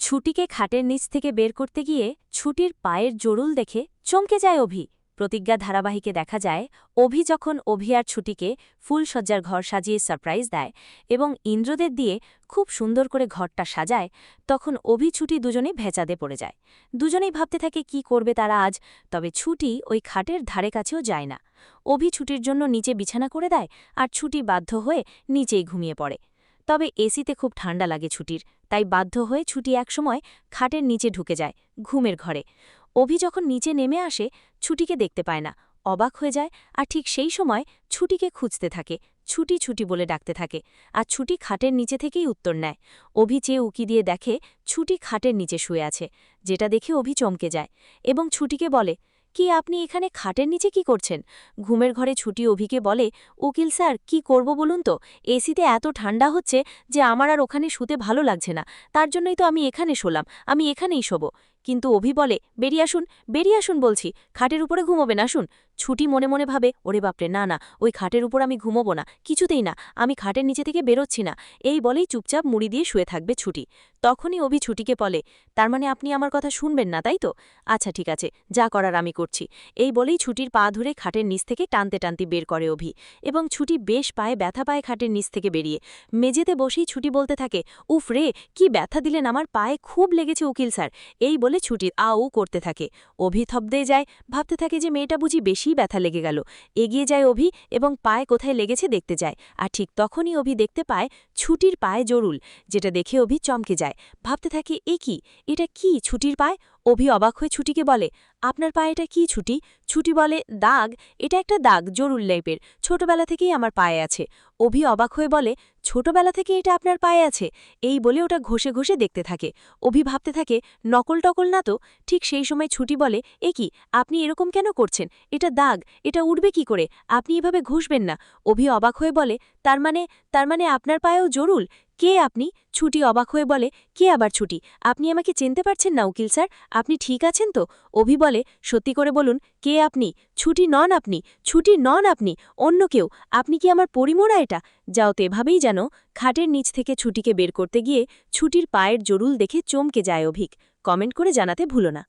ছুটিকে খাটের নিচ থেকে বের করতে গিয়ে ছুটির পায়ের জোরুল দেখে চমকে যায় অভি। প্রতিজ্ঞা ধারাবাহিকে দেখা যায় অভি যখন অভি আর ছুটিকে ফুলসজ্জার ঘর সাজিয়ে সারপ্রাইজ দেয় এবং ইন্দ্রদের দিয়ে খুব সুন্দর করে ঘরটা সাজায়, তখন অভি ছুটি দুজনেই ভেচাদে পড়ে যায়। দুজনেই ভাবতে থাকে কি করবে তারা আজ। তবে ছুটি ওই খাটের ধারে কাছেও যায় না। অভি ছুটির জন্য নিচে বিছানা করে দেয় আর ছুটি বাধ্য হয়ে নিচেই ঘুমিয়ে পড়ে। তবে এসিতে খুব ঠান্ডা লাগে ছুটির, তাই বাধ্য হয়ে ছুটি একসময় খাটের নিচে ঢুকে যায় ঘুমের ঘরে। অভি যখন নিচে নেমে আসে ছুটিকে দেখতে পায় না, অবাক হয়ে যায় আর ঠিক সেই সময় ছুটিকে খুঁজতে থাকে, ছুটি ছুটি বলে ডাকতে থাকে। আর ছুটি খাটের নিচে থেকেই উত্তর নেয়। অভি চেয়ে উকি দিয়ে দেখে ছুটি খাটের নিচে শুয়ে আছে, যেটা দেখে অভি চমকে যায় এবং ছুটিকে বলে, কি আপনি এখানে খাটের নিচে কি করছেন? ঘুমের ঘরে ছুটি অভিকে বলে, উকিল স্যার কি করব বলুন তো, এসিতে এত ঠান্ডা হচ্ছে যে আমার আর ওখানে শুতে ভালো লাগছে না, তার জন্যই তো আমি এখানে শোলাম, আমি এখানেই শোবো। কিন্তু অভি বলে, বেরিয়ে আসুন বলছি, খাটের উপরে ঘুমোবেন আসুন। ছুটি মনে মনে ভাবে, ওরে বাপরে, না না, ওই খাটের উপর আমি ঘুমোবো না, কিছুতেই না, আমি খাটের নিচে থেকে বেরোচ্ছি না। এই বলেই চুপচাপ মুড়ি দিয়ে শুয়ে থাকবে ছুটি। তখনই অভি ছুটিকে বলে, তার মানে আপনি আমার কথা শুনবেন না তাই তো? আচ্ছা ঠিক আছে, যা করার আমি করছি। এই বলেই ছুটির পা ধরে খাটের নিচ থেকে টানতে টানতে বের করে অভি, এবং ছুটি বেশ পায়ে ব্যথা পায় খাটের নিচ থেকে বেরিয়ে। মেঝেতে বসেই ছুটি বলতে থাকে, উফ রে, কি ব্যথা দিলেন আমার পায়ে, খুব লেগেছে উকিল স্যার। এই বলে ছুটির আউ করতে থাকে। অভি থবদে যায়, ভাবতে থাকে যে মেয়েটা বুঝি বেশিই ব্যথা লেগে গেল। এগিয়ে যায় অভি এবং পায়ে কোথায় লেগেছে দেখতে যায়। আর ঠিক তখনই অভি দেখতে পায় ছুটির পায়ে জরুল, যেটা দেখে অভি চমকে যায়। ভাবতে থাকে, এ কি, এটা কি ছুটির পায়ে? অভি অবাক হয়ে ছুটিকে বলে, আপনার পায়ে এটা কি ছুটি? ছুটি বলে, দাগ, এটা একটা দাগ জরুল লেপের, ছোটবেলা থেকেই আমার পায়ে আছে। অভি অবাক হয়ে বলে, ছোটবেলা থেকে এটা আপনার পায়ে আছে? এই বলে ওটা ঘষে ঘষে দেখতে থাকে। অভি ভাবতে থাকে, নকল টকল না তো। ঠিক সেই সময় ছুটি বলে, এ কি, আপনি এরকম কেন করছেন? এটা দাগ, এটা উঠবে কি করে? আপনি এভাবে ঘষবেন না। অভি অবাক হয়ে বলে, তার মানে আপনার পায়েও জরুল? কে আপনি? ছুটি অবাক হয়ে বলে, কে আবার ছুটি? আপনি আমাকে চিনতে পারছেন না উকিল স্যার? আপনি ঠিক আছেন তো? অভি বলে, সত্যি করে বলুন, কে আপনি? ছুটি নন আপনি, ছুটি নন আপনি, অন্য কেউ। আপনি কি আমার পরিমোড়া এটা? যাও তো, এভাবেই যেন খাটের নিচ থেকে ছুটিকে বের করতে গিয়ে ছুটির পায়ের জরুল দেখে চমকে যায় অভিক। কমেন্ট করে জানাতে ভুলো না।